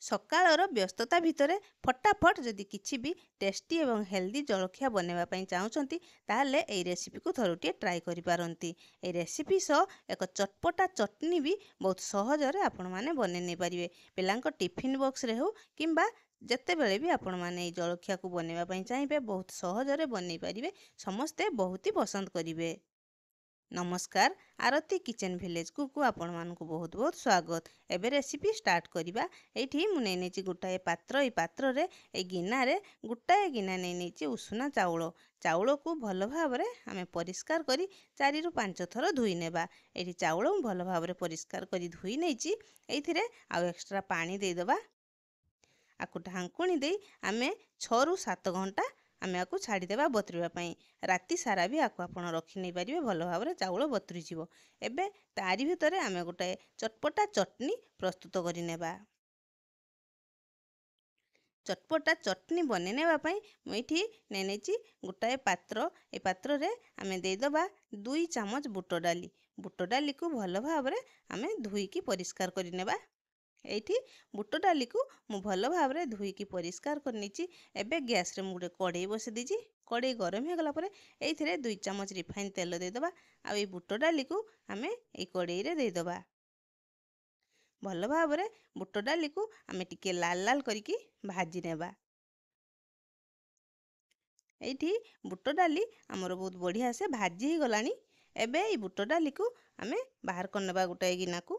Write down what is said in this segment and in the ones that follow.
ସକାଳର ବ୍ୟସ୍ତତା ଭିତରେ ଫଟାଫଟ ଯଦି କିଛି ବି ଟେଷ୍ଟି ଏବଂ ହେଲ୍ଦି ଜଳଖିଆ ବନେଇବା ପାଇଁ ଚାହୁଁଛନ୍ତି ତାହେଲେ ଏହି ରେସିପିକୁ ଥରୁଟିଏ ଟ୍ରାଏ କରିପାରନ୍ତି। ଏହି ରେସିପି ସହ ଏକ ଚଟପଟା ଚଟନି ବି ବହୁତ ସହଜରେ ଆପଣମାନେ ବନେଇ ନେଇପାରିବେ। ପିଲାଙ୍କ ଟିଫିନ୍ ବକ୍ସରେ ହେଉ କିମ୍ବା ଯେତେବେଳେ ବି ଆପଣମାନେ ଏହି ଜଳଖିଆକୁ ବନେଇବା ପାଇଁ ଚାହିଁବେ ବହୁତ ସହଜରେ ବନେଇ ପାରିବେ। ସମସ୍ତେ ବହୁତ ହି ପସନ୍ଦ କରିବେ। ନମସ୍କାର, ଆରତି କିଚେନ୍ ଭିଲେଜକୁ ଆପଣମାନଙ୍କୁ ବହୁତ ବହୁତ ସ୍ୱାଗତ। ଏବେ ରେସିପି ଷ୍ଟାର୍ଟ କରିବା। ଏଇଠି ମୁଁ ନେଇଛି ଗୋଟାଏ ପାତ୍ର। ଏଇ ପାତ୍ରରେ ଏଇ ଗିନାରେ ଗୋଟାଏ ଗିନା ନେଇଛି ଉଷୁନା ଚାଉଳ। ଚାଉଳକୁ ଭଲ ଭାବରେ ଆମେ ପରିଷ୍କାର କରି 4 ରୁ 5 ଥର ଧୋଇ ନେବା। ଏଇଠି ଚାଉଳ ମୁଁ ଭଲ ଭାବରେ ପରିଷ୍କାର କରି ଧୋଇ ନେଇଛି। ଏଇଥିରେ ଆଉ ଏକ୍ସଟ୍ରା ପାଣି ଦେଇଦେବା। ଆକୁ ଢାଙ୍କୁଣି ଦେଇ ଆମେ 6 ରୁ 7 ଘଣ୍ଟା ଆମେ ଆକୁ ଛାଡ଼ିଦେବା ବତୁରିବା ପାଇଁ। ରାତି ସାରା ବି ଆକୁ ଆପଣ ରଖି ନେଇପାରିବେ, ଭଲ ଭାବରେ ଚାଉଳ ବତୁରିଯିବ। ଏବେ ତାରି ଭିତରେ ଆମେ ଗୋଟାଏ ଚଟପଟା ଚଟନି ପ୍ରସ୍ତୁତ କରି ନେବା। ଚଟପଟା ଚଟନି ବନେଇ ନେବା ପାଇଁ ମୁଁ ଏଇଠି ନେଇଛି ଗୋଟାଏ ପାତ୍ର। ଏ ପାତ୍ରରେ ଆମେ ଦେଇଦେବା 2 ଚାମଚ ବୁଟ ଡାଲି। ବୁଟ ଡାଲିକୁ ଭଲ ଭାବରେ ଆମେ ଧୋଇକି ପରିଷ୍କାର କରି ନେବା। ଏଇଠି ବୁଟ ଡାଲିକୁ ମୁଁ ଭଲ ଭାବରେ ଧୋଇକି ପରିଷ୍କାର କରି ନେଇଛି। ଏବେ ଗ୍ୟାସରେ ମୁଁ ଗୋଟେ କଡ଼େଇ ବସାଇ ଦେଇଛି। କଡ଼େଇ ଗରମ ହୋଇଗଲା ପରେ ଏଇଥିରେ 2 ଚାମଚ ରିଫାଇନ୍ ତେଲ ଦେଇଦେବା। ଆଉ ଏଇ ବୁଟ ଡାଲିକୁ ଆମେ ଏଇ କଡ଼େଇରେ ଦେଇଦେବା। ଭଲ ଭାବରେ ବୁଟ ଡାଲିକୁ ଆମେ ଟିକେ ଲାଲ ଲାଲ କରିକି ଭାଜି ନେବା। ଏଇଠି ବୁଟ ଡାଲି ଆମର ବହୁତ ବଢ଼ିଆ ସେ ଭାଜି ହେଇଗଲାଣି। ଏବେ ଏଇ ବୁଟ ଡାଲିକୁ ଆମେ ବାହାର କରିନେବା ଗୋଟାଏ ଗିନାକୁ।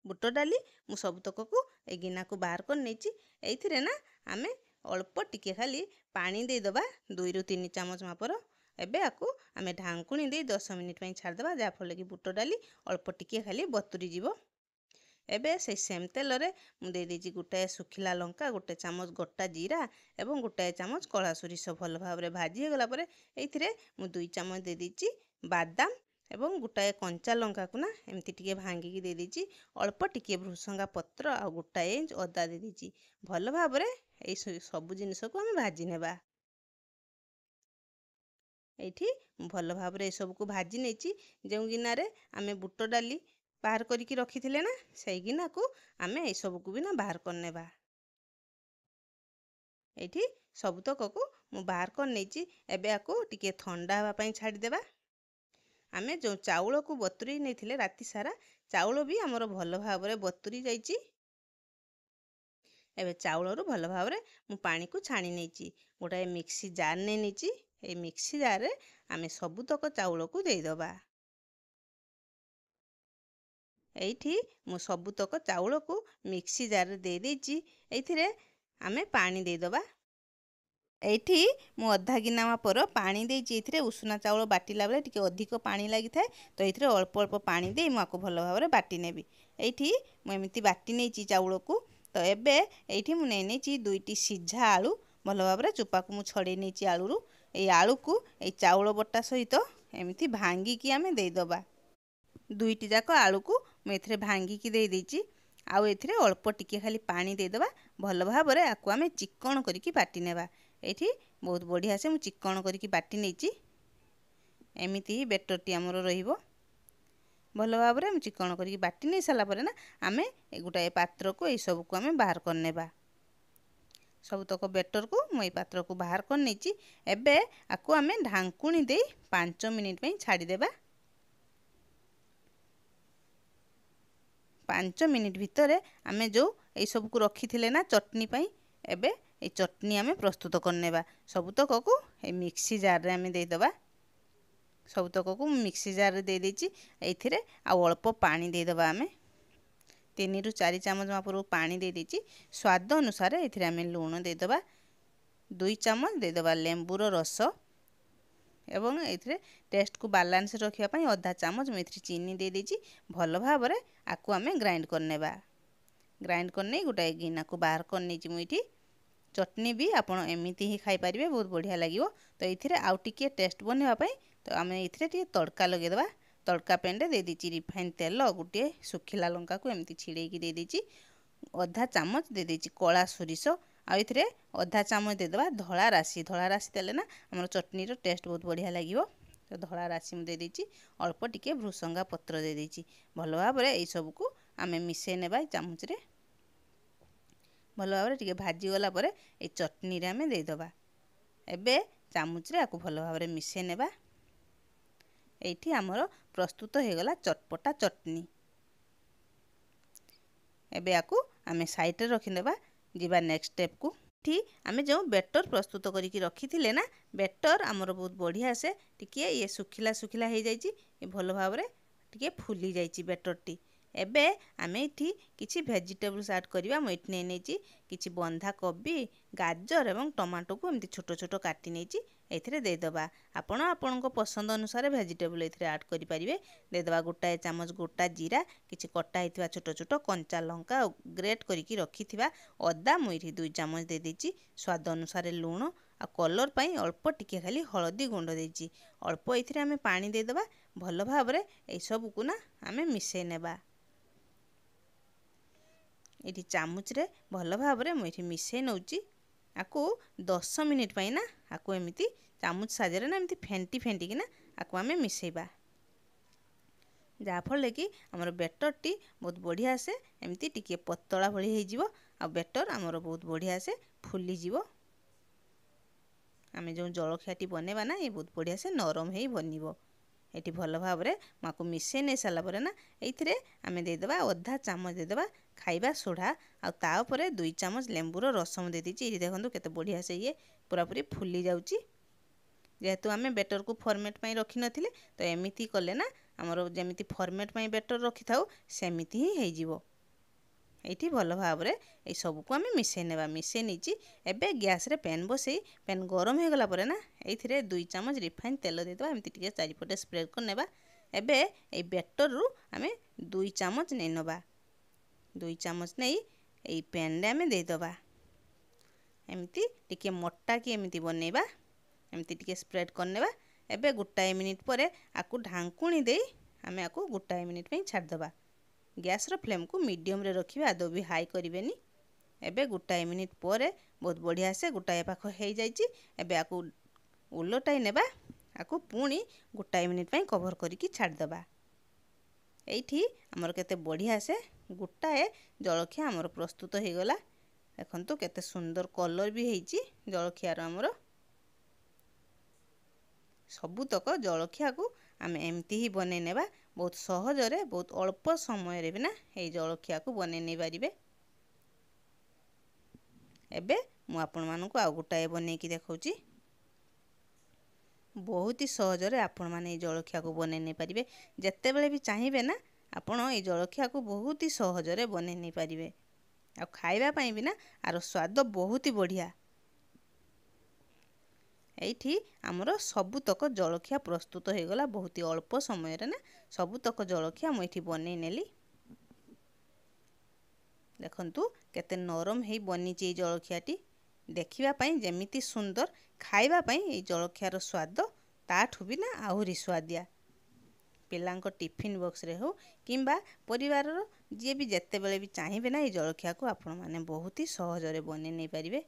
ବୁଟ ଡାଲି ମୁଁ ସବୁତକକୁ ଏ ଗିନାକୁ ବାହାର କରି ନେଇଛି। ଏଇଥିରେ ନା ଆମେ ଅଳ୍ପ ଟିକେ ଖାଲି ପାଣି ଦେଇଦେବା, 2 ରୁ 3 ଚାମଚ ମାପର। ଏବେ ଆକୁ ଆମେ ଢାଙ୍କୁଣି ଦେଇ 10 ମିନିଟ୍ ପାଇଁ ଛାଡ଼ିଦେବା, ଯାହାଫଳରେ କି ବୁଟ ଡାଲି ଅଳ୍ପ ଟିକେ ଖାଲି ବତୁରିଯିବ। ଏବେ ସେଇ ସେମ୍ ତେଲରେ ମୁଁ ଦେଇଦେଇଛି ଗୋଟାଏ ଶୁଖିଲା ଲଙ୍କା, 1 ଚାମଚ ଗୋଟା ଜିରା ଏବଂ 1 ଚାମଚ କଳା ସୋରିଷ। ଭଲ ଭାବରେ ଭାଜି ହେଇଗଲା ପରେ ଏଇଥିରେ ମୁଁ 2 ଚାମଚ ଦେଇଦେଇଛି ବାଦାମ ଏବଂ ଗୋଟାଏ କଞ୍ଚା ଲଙ୍କାକୁ ନା ଏମିତି ଟିକେ ଭାଙ୍ଗିକି ଦେଇଦେଇଛି। ଅଳ୍ପ ଟିକେ ଭୃସଙ୍ଗା ପତ୍ର ଆଉ ଗୋଟାଏ ଇଞ୍ଚ ଅଦା ଦେଇଦେଇଛି। ଭଲ ଭାବରେ ଏଇ ସବୁ ଜିନିଷକୁ ଆମେ ଭାଜି ନେବା। ଏଇଠି ଭଲ ଭାବରେ ଏସବୁକୁ ଭାଜି ନେଇଛି। ଯେଉଁ ଗିନାରେ ଆମେ ବୁଟ ଡାଲି ବାହାର କରିକି ରଖିଥିଲେ ନା, ସେଇ ଗିନାକୁ ଆମେ ଏସବୁକୁ ବି ନା ବାହାର କରିନେବା। ଏଇଠି ସବୁତକକୁ ମୁଁ ବାହାର କରି ନେଇଛି। ଏବେ ଆକୁ ଟିକେ ଥଣ୍ଡା ହେବା ପାଇଁ ଛାଡ଼ିଦେବା। ଆମେ ଯେଉଁ ଚାଉଳକୁ ବତୁରେଇ ନେଇଥିଲେ ରାତି ସାରା, ଚାଉଳ ବି ଆମର ଭଲ ଭାବରେ ବତୁରି ଯାଇଛି। ଏବେ ଚାଉଳରୁ ଭଲ ଭାବରେ ମୁଁ ପାଣିକୁ ଛାଣି ନେଇଛି। ଗୋଟାଏ ମିକ୍ସି ଜାର୍ ନେଇଛି। এই ମିକ୍ସି ଜାର୍ରେ ଆମେ ସବୁତକ ଚାଉଳକୁ ଦେଇଦେବା। এইଠି ମୁଁ ସବୁତକ ଚାଉଳକୁ ମିକ୍ସି ଜାର୍ରେ ଦେଇଦେଇଛି। ଏଇଥିରେ ଆମେ ପାଣି ଦେଇଦେବା। এইଠି ମୁଁ ଅଧା ଗିନା ମାପର ପାଣି ଦେଇଛି। ଏଥିରେ ଉଷୁନା ଚାଉଳ ବାଟିଲା ବେଳେ ଟିକେ ଅଧିକ ପାଣି ଲାଗିଥାଏ, ତ ଏଥିରେ ଅଳ୍ପ ଅଳ୍ପ ପାଣି ଦେଇ ମୁଁ ଆକୁ ଭଲ ଭାବରେ ବାଟି ନେବି। এইଠି ମୁଁ ଏମିତି ବାଟି ନେଇଛି ଚାଉଳକୁ। ତ ଏବେ এইଠି ମୁଁ ନେଇଛି 2ଟି ସିଝା ଆଳୁ। ଭଲ ଭାବରେ ଚୋପାକୁ ମୁଁ ଛଡ଼େଇ ନେଇଛି ଆଳୁରୁ। এই ଆଳୁକୁ এই ଚାଉଳ ବଟା ସହିତ ଏମିତି ଭାଙ୍ଗିକି ଆମେ ଦେଇଦେବା। 2ଟି ଯାକ ଆଳୁକୁ ମୁଁ ଏଥିରେ ଭାଙ୍ଗିକି ଦେଇଦେଇଛି। ଆଉ ଏଥିରେ ଅଳ୍ପ ଟିକେ ଖାଲି ପାଣି ଦେଇଦେବା। ଭଲ ଭାବରେ ଆକୁ ଆମେ ଚିକ୍କଣ କରିକି ବାଟି ନେବା। ଏଇଠି ବହୁତ ବଢ଼ିଆ ସେ ମୁଁ ଚିକ୍କଣ କରିକି ବାଟି ନେଇଛି। ଏମିତି ହିଁ ବେଟରଟି ଆମର ରହିବ। ଭଲ ଭାବରେ ମୁଁ ଚିକ୍କଣ କରିକି ବାଟି ନେଇ ସାରିଲା ପରେ ନା ଆମେ ଗୋଟାଏ ପାତ୍ରକୁ ଏଇସବୁକୁ ଆମେ ବାହାର କରିନେବା। ସବୁତକ ବେଟରକୁ ମୁଁ ଏଇ ପାତ୍ରକୁ ବାହାର କରି ନେଇଛି। ଏବେ ଆକୁ ଆମେ ଢାଙ୍କୁଣି ଦେଇ 5 ମିନିଟ୍ ପାଇଁ ଛାଡ଼ିଦେବା। 5 ମିନିଟ୍ ଭିତରେ ଆମେ ଯେଉଁ ଏଇସବୁକୁ ରଖିଥିଲେ ନା ଚଟନି ପାଇଁ, ଏବେ এই ଚଟନି ଆମେ ପ୍ରସ୍ତୁତ କରିନେବା। ସବୁତକକୁ এই ମିକ୍ସି ଜାର୍ରେ ଆମେ ଦେଇଦେବା। ସବୁତକକୁ ମୁଁ ମିକ୍ସି ଜାର୍ରେ ଦେଇଦେଇଛି। ଏଇଥିରେ ଆଉ ଅଳ୍ପ ପାଣି ଦେଇଦେବା। ଆମେ 3 ରୁ 4 ଚାମଚ ମାପରୁ ପାଣି ଦେଇଦେଇଛି। ସ୍ୱାଦ ଅନୁସାରେ ଏଥିରେ ଆମେ ଲୁଣ ଦେଇଦେବା। 2 ଚାମଚ ଦେଇଦେବା ଲେମ୍ବୁର ରସ ଏବଂ ଏଥିରେ ଟେଷ୍ଟକୁ ବାଲାନ୍ସ ରଖିବା ପାଇଁ ଅଧା ଚାମଚ ମୁଁ ଏଥିରେ ଚିନି ଦେଇଦେଇଛି। ଭଲ ଭାବରେ ଆକୁ ଆମେ ଗ୍ରାଇଣ୍ଡ କରିନେବା। ଗ୍ରାଇଣ୍ଡ କରିନେଇ ଗୋଟାଏ ଗିନାକୁ ବାହାର କରିନେଇଛି ମୁଁ ଏଇଠି। ଚଟନି ବି ଆପଣ ଏମିତି ହିଁ ଖାଇପାରିବେ, ବହୁତ ବଢ଼ିଆ ଲାଗିବ। ତ ଏଥିରେ ଆଉ ଟିକେ ଟେଷ୍ଟ ବନେଇବା ପାଇଁ ତ ଆମେ ଏଥିରେ ଟିକେ ତଡ଼କା ଲଗାଇଦେବା। ତଡ଼କା ପ୍ୟାନ୍ରେ ଦେଇଦେଇଛି ରିଫାଇନ୍ ତେଲ, ଗୋଟିଏ ଶୁଖିଲା ଲଙ୍କାକୁ ଏମିତି ଛିଡ଼େଇକି ଦେଇଦେଇଛି। ଅଧା ଚାମଚ ଦେଇଦେଇଛି କଳା ସୋରିଷ। ଆଉ ଏଥିରେ ଅଧା ଚାମଚ ଦେଇଦେବା ଧଳା ରାଶି। ଧଳା ରାଶି ଦେଲେ ନା ଆମର ଚଟନିର ଟେଷ୍ଟ ବହୁତ ବଢ଼ିଆ ଲାଗିବ। ତ ଧଳା ରାଶି ମୁଁ ଦେଇଦେଇଛି। ଅଳ୍ପ ଟିକେ ଭୃସଙ୍ଗା ପତ୍ର ଦେଇଦେଇଛି। ଭଲ ଭାବରେ ଏଇସବୁକୁ आमे मिसई नेबा चामच रे भल भाव टिके भाजी गला परे ए चटनी रे आमे दे दबा एबे चामच रे आकु भल भाव मिसई नेबा एठी हमर प्रस्तुत हो गला चटपटा चटनी एबे आकु आमे साइड रे रखि देबा जिबा नेक्स्ट स्टेप को ठी आमे जो बैटर प्रस्तुत करिकी रखी थिले ना बैटर हमर बहुत बढ़िया से टिके ये सुखिला सुखिला हे जाईची ये भल भाव रे टिके फुली जाईची बैटर टी एबे आमे इठी किछि वेजिटेबल्स ऐड करिवा म इठी नेची किछि बंधा कोबी गाजर एवं टमाटो को एमती छोटो छोटो काटी नेची एथिरे दे दबा आपण आपनको पसंद अनुसार वेजिटेबल एथिरे ऐड करि परिबे दे दबा गोटा चामच गोटा जीरा किछि कटा हितवा छोटो छोटो कंचा लंका ग्रेट करिकी रखिथिबा अदा म इठी 2 चामच दे देची स्वाद अनुसार लूण आ कलर पई अल्प टिके खाली हळदी गुंड देची अल्प एथिरे आमे पानी दे दबा भल भाव रे ए सब को ना आमे मिसई नेबा एठी चामच रे भल भाव रे म एठी मिसई नउची आकु 10 मिनिट पई ना आकु एमिति चामच साजरे ना एमिति फेंटी फेंटी कि ना आकु आमे मिसईबा जा फल कि हमर बैटर टी बहुत बढ़िया से एमिति टिके पतला भली हे जिवो आ बैटर हमर बहुत बढ़िया से फुली जिवो आमे जो जलखिया टी बनेबा ना ये बहुत बढ़िया से नरम हे बनिवो एठी भल भाव रे माकु मिसई नै साला परे ना एथिरे आमे दे देबा आधा चामच दे देबा खाइबा सोडा आ ता ऊपर 2 चामच लेंबूर रसम दे दीची ये देखंतु केते बढ़िया से ये पूरा पूरी फुली जाउची जेहेतु आमे बैटर को फॉर्मेट पई रखि नथिले तो एमिति कले ना हमर जेमिति फॉर्मेट पई बैटर रखि थाउ सेमिति ही हे जिवो एठी भल भाव रे ए सब को आमे मिसई नेबा मिसई नीची एबे गैस रे पैन बसई पैन गरम हे गला परे ना एथिरे 2 चामच रिफाइन तेल दे देबा एमिति टिके चारिपटे स्प्रेड कर नेबा एबे ए बैटर रु आमे 2 चामच नै नबा 2 चामच नै ए पैन रे आमे दे दबा एमिति टिके मोटा की एमिति बनेबा एमिति टिके स्प्रेड कर नेबा एबे गुटाए मिनिट परे आकु ढांकुणी दे आमे आकु गुटाए मिनिट पई छाड़ दबा गैस रो फ्लेम को मीडियम रे रखिबा आदो भी हाई करिवेनी एबे गुटाए मिनिट परे बहुत बढ़िया से गुटाए पाख हे जाईची एबे आकु उलटाई नेबा आकु पुणी गुटाए मिनिट पई कवर करिकी छाड़ दबा एठी हमर केते बढ़िया से गुटाए जलखिया हमर प्रस्तुत हे गला देखंतु केते सुंदर कलर भी हेची जलखिया रो हमर सबुतक जलखिया को आमे एमती ही बने नेबा बहुत सहज रे बहुत अल्प समय रे बिना ए जलखिया को बने नै परिबे एबे मु आपन मानन को आ गुटाए बने की देखौची बहुत ही सहज रे आपन माने ए जलखिया को बने नै परिबे जत्ते बेले भी चाहिबे ना आपन ए जलखिया को बहुत ही सहज रे बने नै परिबे आ खाइबा पई बिना आरो स्वाद बहुत ही बढ़िया एठी हमरो सबुतक जलखिया प्रस्तुत हो गला बहुत ही अल्प समय रे ना सबुतक जलखिया म एठी बने नेली देखंतु केते नरम हे बनी चे जलखिया टी देखिबा पई जेमिति सुंदर खाइबा पई ए जलखियार स्वाद ताठु बिना आहुरी स्वादिया पिलांको टिफिन बॉक्स रे हो किंबा परिवार रो जे भी जत्ते बेले भी चाहिबे ना ए जलखिया को आपण माने बहुत ही सहज रे बने नै परिबे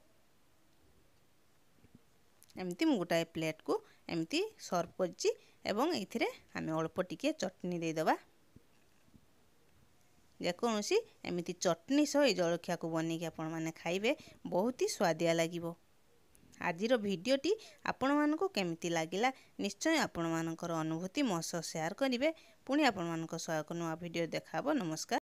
एमती मु गोटाए प्लेट को एमती सर्व करची एवं एथिरे आमे अल्प टिके चटनी दे दबा जेकोसी एमती चटनी सह जलखिया को बनी के आपण माने खाइबे बहुत ही स्वादिया लागिबो आजिर भिडियोटी आपण मानको केमिति लागिला निश्चय आपण मानकर अनुभूति मो सह शेयर करिवे पुणी आपण मानको सह नुआ भिडियो देखाबो नमस्कार।